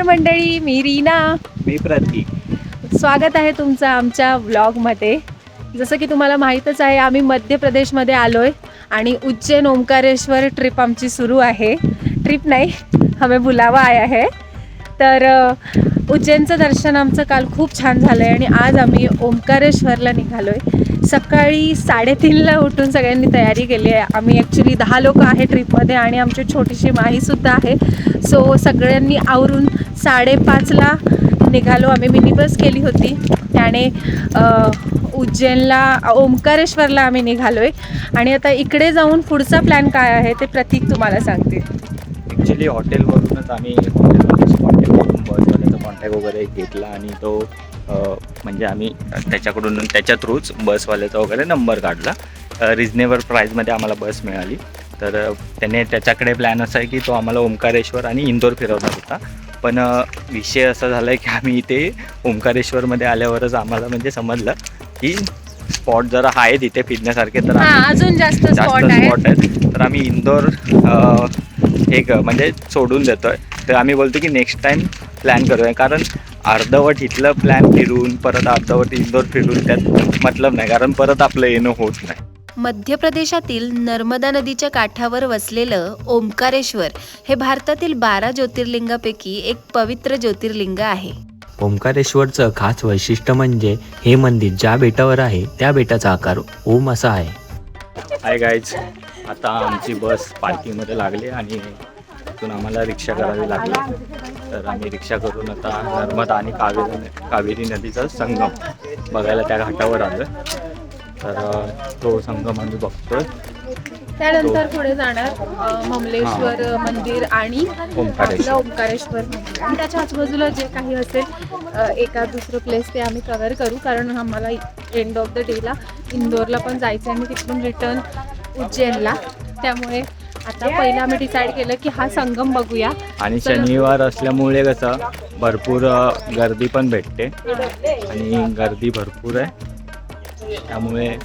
नमस्कार मंडळी, मी रीना. मी प्रतीक. स्वागत आहे तुमचं आमच्या व्लॉगमध्ये. जसं की तुम्हाला माहीतच आहे, आम्ही मध्य प्रदेशमध्ये आलो आहे आणि उज्जैन ओंकारेश्वर ट्रिप आमची सुरू आहे. ट्रिप नाही, हमें बुलावा आया है. तर उज्जैनचं दर्शन आमचं काल खूप छान झालं आहे आणि आज आम्ही ओंकारेश्वरला निघालो आहे. सकाळी 3:30ला उठून सगळ्यांनी तयारी केली आहे. आम्ही ॲक्च्युली 10 लोक आहे ट्रिपमध्ये आणि आमची छोटीशी माहीसुद्धा आहे. सो सगळ्यांनी आवरून 5:30ला निघालो. आम्ही मिनी बस केली होती त्याने उज्जैनला ओंकारेश्वरला आम्ही निघालो आहे. आणि आता इकडे जाऊन पुढचा प्लॅन काय आहे ते प्रतीक तुम्हाला सांगते. ॲक्च्युली हॉटेलवरूनच आम्ही हॉटेलवरच कॉन्टॅक्ट करून बसवाल्याचा कॉन्टॅक्ट वगैरे घेतला आणि तो म्हणजे आम्ही त्याच्याकडून त्याच्या थ्रूच बसवाल्याचा वगैरे नंबर काढला. रिजनेबल प्राईजमध्ये आम्हाला बस मिळाली. तर त्याने त्याच्याकडे प्लॅन असा आहे की तो आम्हाला ओंकारेश्वर आणि इंदोर फिरवणार होता. पण विषय असा झाला आहे की आम्ही इथे ओंकारेश्वरमध्ये आल्यावरच आम्हाला म्हणजे समजलं की स्पॉट जरा आहे तिथे फिरण्यासारखे. तर अजून जास्त स्पॉट आहेत. तर आम्ही इंदोर एक म्हणजे सोडून देतो आहे. तर आम्ही बोलतो की नेक्स्ट टाईम प्लॅन करूया, कारण अर्धवट इथलं प्लॅन फिरून परत अर्धवट इंदोर फिरून त्यात मतलब नाही, कारण परत आपलं येणं होत नाही. मध्य प्रदेशातील नर्मदा नदीच्या काठावर वसलेलं ओंकारेश्वर हे भारतातील 12 ज्योतिर्लिंगापैकी एक पवित्र ज्योतिर्लिंग आहे. ओंकारेश्वरचं खास वैशिष्ट्य म्हणजे हे मंदिर ज्या बेटावर आहे त्या बेटाचा आकार ओम असा आहे. हाय गाईज, आता आमची बस पार्किंगमध्ये लागली आणि तिथून आम्हाला रिक्षा करावी लागली. तर आम्ही रिक्षा करून आता नर्मदा आणि कावेरी नदीचा संगम बघायला त्या घाटावर आलो. तर तो संगम आम्ही बघतोय. त्यानंतर पुढे जाणार ममलेश्वर मंदिर आणि ओंकारेश्वर मंदिर आणि त्याच्या आजूबाजूला जे काही असेल एका दुसरं प्लेस ते आम्ही कव्हर करू, कारण आम्हाला एंड ऑफ द डेला इंदोरला पण जायचं आहे आणि तिकडून रिटर्न उज्जैनला. त्यामुळे आता पहिला आम्ही डिसाईड केलं की हा संगम बघूया. आणि शनिवार असल्यामुळे कसं भरपूर गर्दी पण भेटते आणि गर्दी भरपूर आहे. त्यामुळे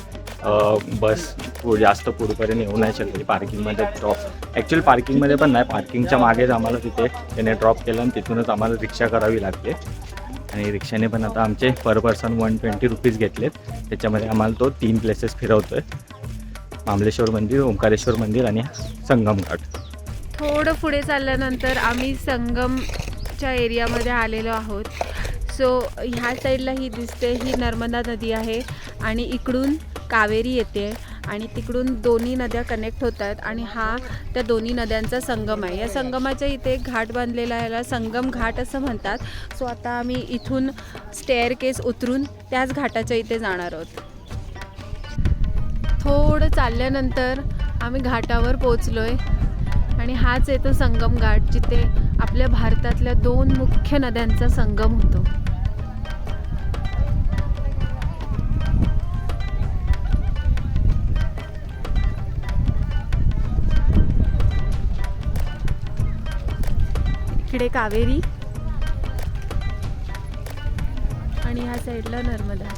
बस जास्त पुढपर्यंत येऊ नाही शकली. पार्किंगमध्ये ॲक्च्युअली पार्किंगमध्ये पण नाही, पार्किंगच्या मागेच आम्हाला तिथे त्याने ड्रॉप केलं आणि तिथूनच आम्हाला रिक्षा करावी लागते. आणि रिक्षाने पण आता आमचे पर पर्सन 120 रुपीज घेतलेत. त्याच्यामध्ये आम्हाला तो 3 प्लेसेस फिरवतो आहे, मामलेश्वर मंदिर, ओंकारेश्वर मंदिर आणि संगम घाट. थोडं पुढे चालल्यानंतर आम्ही संगमच्या एरियामध्ये आलेलो आहोत. सो ह्या साईडला ही दिसते, ही नर्मदा नदी आहे आणि इकडून कावेरी येते आणि तिकडून दोन्ही नद्या कनेक्ट होतात आणि हा त्या दोन्ही नद्यांचा संगम आहे. या संगमाच्या इथे एक घाट बांधलेला आहे, याला संगम घाट असं म्हणतात. सो आता आम्ही इथून स्टेअर केस उतरून त्याच घाटाच्या इथे जाणार आहोत. थोडं चालल्यानंतर आम्ही घाटावर पोचलो आहे आणि हाच येतो संगम घाट, जिथे आपल्या भारतातल्या 2 मुख्य नद्यांचा संगम होतो. इकडे कावेरी आणि ह्या साईडला नर्मदा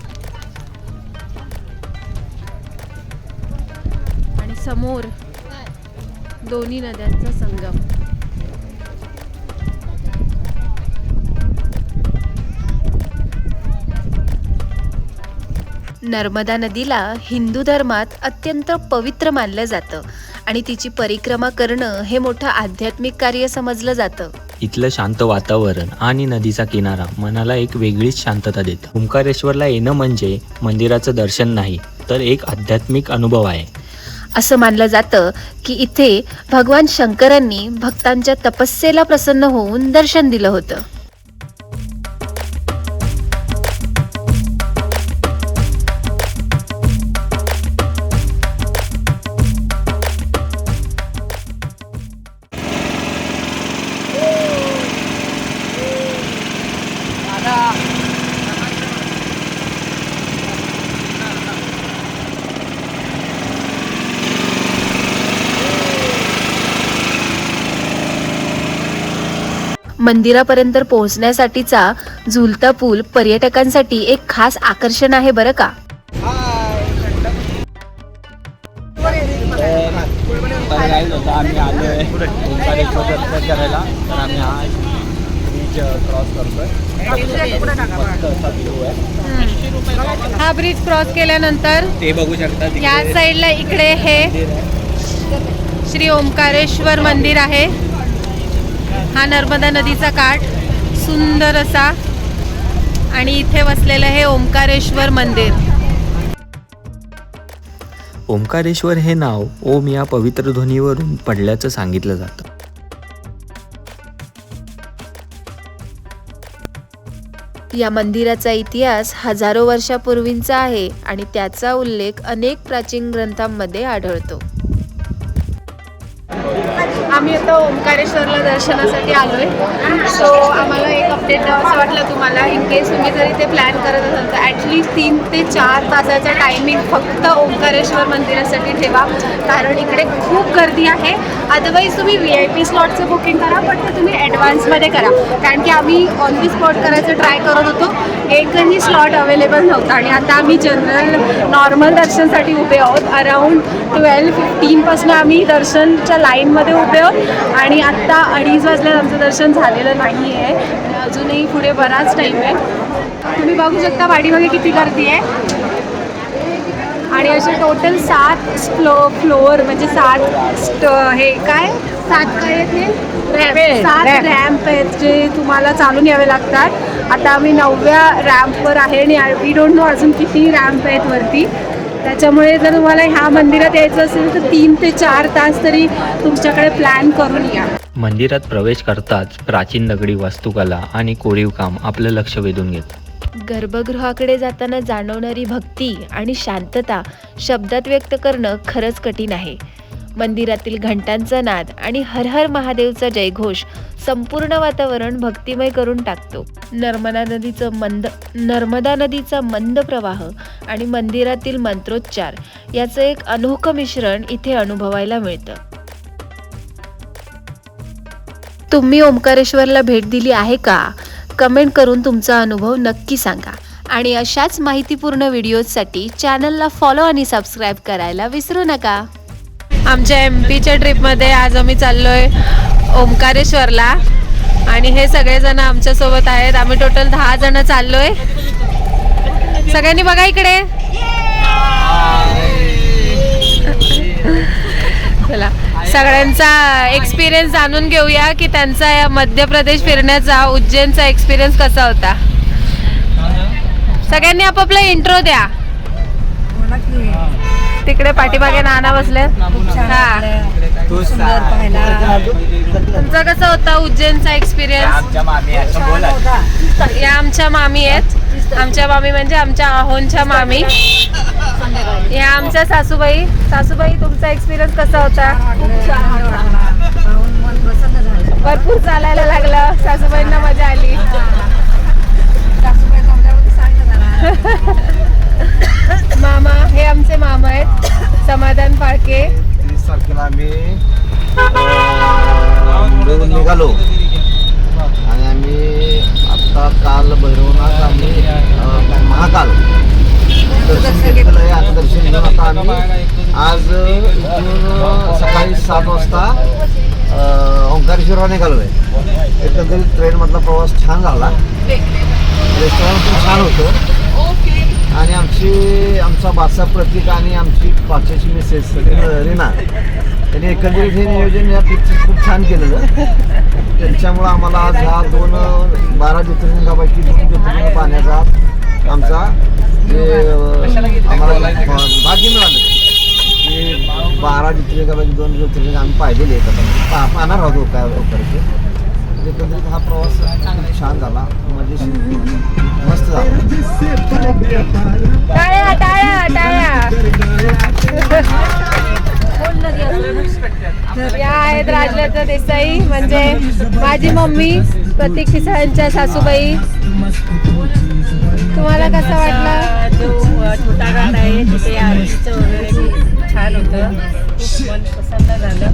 आणि समोर दोन्ही नद्यांचा संगम. नर्मदा नदीला हिंदू धर्मात अत्यंत पवित्र मानलं जातं आणि तिची परिक्रमा करणं हे मोठं आध्यात्मिक कार्य समजलं जातं. इथलं शांत वातावरण आणि नदीचा किनारा मनाला एक वेगळीच शांतता देतं. ओंकारेश्वरला येणं म्हणजे मंदिराचं दर्शन नाही, तर एक आध्यात्मिक अनुभव आहे. असं मानलं जातं की इथे भगवान शंकरांनी भक्तांच्या तपस्येला प्रसन्न होऊन दर्शन दिलं होतं. मंदिरापर्यंत पोहोचण्यासाठीचा झुलता पूल पर्यटकांसाठी एक खास आकर्षण आहे बरं का. आम्ही आलो आहे ओंकारेश्वर दर्शन करायला. तर आम्ही ब्रिज क्रॉस करतोय. मस्त असा व्ह्यू आहे. हा ब्रिज क्रॉस केल्यानंतर ते बघू शकता या साईडला इकडे हे श्री ओंकारेश्वर मंदिर आहे. हा नर्मदा नदीचा काठ सुंदर असा आणि इथे वसलेलं हे ओंकारेश्वर मंदिर. ओंकारेश्वर हे नाव ओम या पवित्र ध्वनीवरून पडल्याचं सांगितलं जातं. या मंदिराचा इतिहास हजारो वर्षापूर्वींचा आहे आणि त्याचा उल्लेख अनेक प्राचीन ग्रंथांमध्ये आढळतो. आम्ही आता ओंकारेश्वरला दर्शनासाठी आलोय. सो आम्हाला एक अपडेट द्यावं असं वाटलं तुम्हाला. इन केस तुम्ही जर इथे प्लॅन करत असाल तर ॲटलिस्ट 3 ते 4 तासाचा टायमिंग फक्त ओंकारेश्वर मंदिरासाठी ठेवा, कारण इकडे खूप गर्दी आहे. अदरवाईज तुम्ही VIP स्लॉटचं बुकिंग करा, पण ते तुम्ही ॲडव्हान्समध्ये करा, कारण की आम्ही ऑन दी स्पॉट करायचं ट्राय करत होतो. एकही स्लॉट अवेलेबल नव्हता आणि आता आम्ही जनरल नॉर्मल दर्शनसाठी उभे आहोत. अराऊंड 12:15 पासून आम्ही दर्शनच्या लाईनमध्ये उभे आहोत आणि आत्ता 2:30 वाजल्यात आमचं दर्शन झालेलं नाही आहे. अजूनही पुढे बराच टाईम आहे. तुम्ही बघू शकता पाठीमागे किती गर्दी आहे. आणि असे टोटल 7 फ्लोअर म्हणजे 7 हे काय 7 काय आहेत हे 7 रॅम्प आहेत जे तुम्हाला चालून यावे लागतात. आता आम्ही 9व्या रॅम्पवर आहे आणि वी डोंट नो अजून किती रॅम्प आहेत वरती. त्याच्यामुळे जर तुम्हाला ह्या मंदिरात यायचं असेल तर 3 ते 4 तास तरी तुमच्याकडे प्लॅन करून या. मंदिरात प्रवेश करताच प्राचीन दगडी वास्तुकला आणि कोरीवकाम आपलं लक्ष वेधून घेतं. गर्भगृहाकडे जाताना जाणवणारी भक्ती आणि शांतता शब्दात व्यक्त करणं खरंच कठीण आहे. मंदिरातील घंटांचा नाद आणि हर हर महादेवचा जयघोष संपूर्ण वातावरण भक्तिमय करून टाकतो. नर्मदा नदीचा मंद प्रवाह आणि मंदिरातील मंत्रोच्चार याचं एक अनोखं मिश्रण इथे अनुभवायला मिळतं. तुम्ही ओंकारेश्वरला भेट दिली आहे का? कमेंट करून तुमचा अनुभव नक्की सांगा आणि अशाच माहितीपूर्ण व्हिडिओजसाठी चॅनलला फॉलो आणि सबस्क्राईब करायला विसरू नका. आमच्या MPच्या ट्रिपमध्ये आज आम्ही चाललोय ओंकारेश्वरला आणि हे सगळेजण आमच्यासोबत आहेत. आम्ही टोटल 10 जण चाललोय. सगळ्यांनी बघा इकडे. चला सगळ्यांचा एक्सपिरियन्स जाणून घेऊया की त्यांचा या मध्य प्रदेश फिरण्याचा उज्जैनचा एक्सपिरियन्स कसा होता. सगळ्यांनी आपापला इंट्रो द्या. तिकडे पाठीमागे नाना बसले. तुमचा कसा होता उज्जैनचा एक्सपिरियन्स? या आमच्या मामी आहेत. आमच्या मामी म्हणजे आमच्या आहोंच्या मामी. या आमच्या सासूबाई. सासूबाई तुमचा एक्सपिरियन्स कसा होता? भरपूर चालायला लागलं. सासूबाईंना मजा आली. मामा हे आमचे मामा आहेत समाधान फाळके. 30 तारखेला आम्ही मुंबईहून निघालो आणि आम्ही आत्ता काल भैरवनाथ आम्ही महाकाल दर्शन घेतलेलं आहे. आता दर्शन घेऊन आता आम्ही आज इथून सकाळी 7 वाजता ओंकारेश्वरला निघालो आहे. एकंदरीत ट्रेनमधला प्रवास छान झाला. रेस्टॉरंट पण छान होतं आणि आमचा बादशाह प्रतीक आणि आमची पाचशेची मिसेस रीना त्यांनी एकंदरीत हे नियोजन या ट्रिपचं खूप छान केलेलं. त्यांच्यामुळं आम्हाला आज ह्या 12 ज्योतिर्लिंगापैकी 2 ज्योतिर्लिंग पाहण्याचा आमचा जे आम्हाला भाग्य मिळालं की 12 ज्योतिर्लिंगापैकी 2 ज्योतिर्लिंग आम्ही पाहिलेले आहेत. आता पाहणार आहोत ओंकारेश्वर. एकंदरीत हा प्रवास खूप छान झाला. मजेशीर मस्त झाला. टाळ्या टाळ्या टाळ्या. या आहेत राजलता देसाई म्हणजे माझी मम्मी, प्रतीक पिसाळ्यांच्या सासूबाई. तुम्हाला कसं वाटलं? जो छोटा घाट आहे तिथे आरतीचं वगैरे छान होतं. खूप मन प्रसन्न झालं.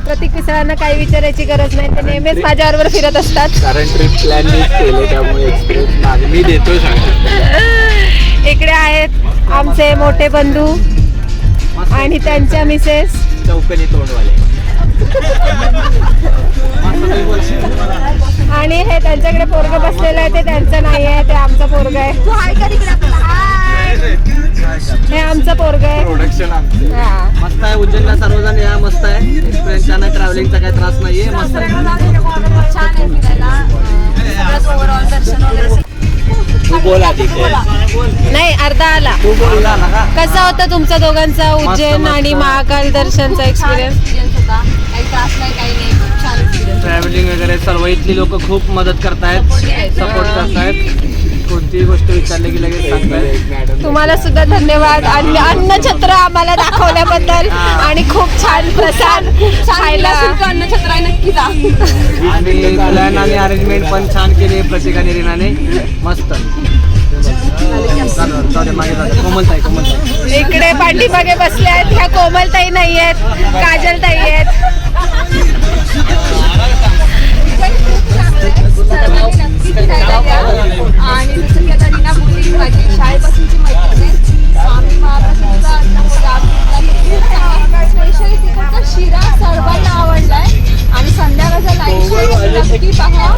प्रतीक पिसाळांना काही विचारायची गरज नाही. ते नेहमीच माझ्याबरोबर फिरत असतात. कारण ट्रिप प्लॅन केले त्यामुळे एक्सपिरियन्स मी देतो सांगा. इकडे आहेत आमचे मोठे बंधू आणि त्यांच्या मिसेस. चौकनी तोंडवाले. आणि हे त्यांच्याकडे पोरग बसलेलं आहे ते त्यांचं नाही आहे, ते आमचं पोरग आहे. हे आमचं पोरग आहे. प्रोडक्शन हा. मस्त आहे. उज्जैनला सर्वजण या, मस्त आहे. एक्सपिरियन्स छान आहे. ट्रॅव्हलिंगचा काही त्रास नाहीये. मस्त आहे. तू बोल आधी नाही, अर्धा आला. तू बोलला ना का? कसा होता तुमचा दोघांचा उज्जैन मस्त. आणि महाकाल दर्शनचा एक्सपिरियन्स? ट्रॅव्हलिंग वगैरे सर्व इथली लोक खूप मदत करतायत, सपोर्ट करतायत. कोणतीही गोष्ट विचारली की लगेच सांगतायत. तुम्हाला सुद्धा धन्यवाद. आणि अन्नछत्र आम्हाला दाखवल्याबद्दल आणि खूप छान प्रसाद खायला. अन्नछत्र आहे, नक्की जा. आणि प्लॅन आणि अरेंजमेंट पण छान केली प्रत्येकाने रीनाने. मस्त. कोमलताई कोमलताई इकडे पाठीमागे बसले आहेत, ह्या कोमलताई नाही आहेत, काजलताई आहेत. आणि जसं की आता रीना बोलली, माझी शाळेपासूनची मैत्रीण आहे. स्वामी महाराजांचा स्पेशली तिकडचा शिरा सर्वांना आवडलाय. आणि संध्याकाळचा लाईव्ह शो नक्की पहा,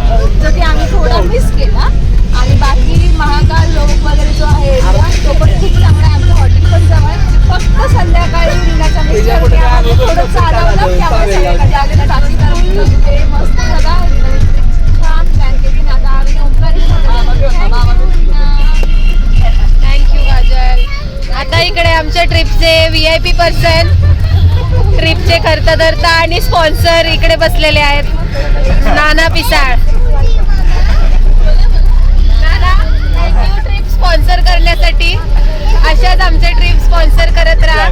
जो की आम्ही थोडा मिस केला. आणि बाकी महाकाल लोक वगैरे जो आहे एरिया, तो पण खूप चांगला आहे. आमचं हॉटेल पण जवळ आहे. फक्त संध्याकाळी रीनाच्या मिस्टर आम्ही थोडं चालवलं, त्यामुळे संध्याकाळी आलेलं. बाकी तर ते मस्त जगा छान प्लॅन केली. आता आम्ही थँक्यू काजल. आता इकडे आमच्या ट्रिपचे VIP पर्सन, ट्रिपचे करता धरता आणि स्पॉन्सर इकडे बसलेले आहेत. नाना पिसाळ. नाना, थँक्यू ट्रिप स्पॉन्सर करण्यासाठी. अशाच आमचे ट्रिप स्पॉन्सर करत राहा.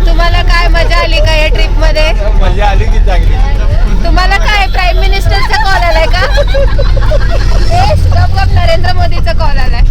तुम्हाला काय मजा आली का या ट्रिप मध्ये? मजा आली की चांगली. तुम्हाला काय प्राईम मिनिस्टरचा कॉल आलाय का? गप नरेंद्र मोदीचा कॉल आलाय.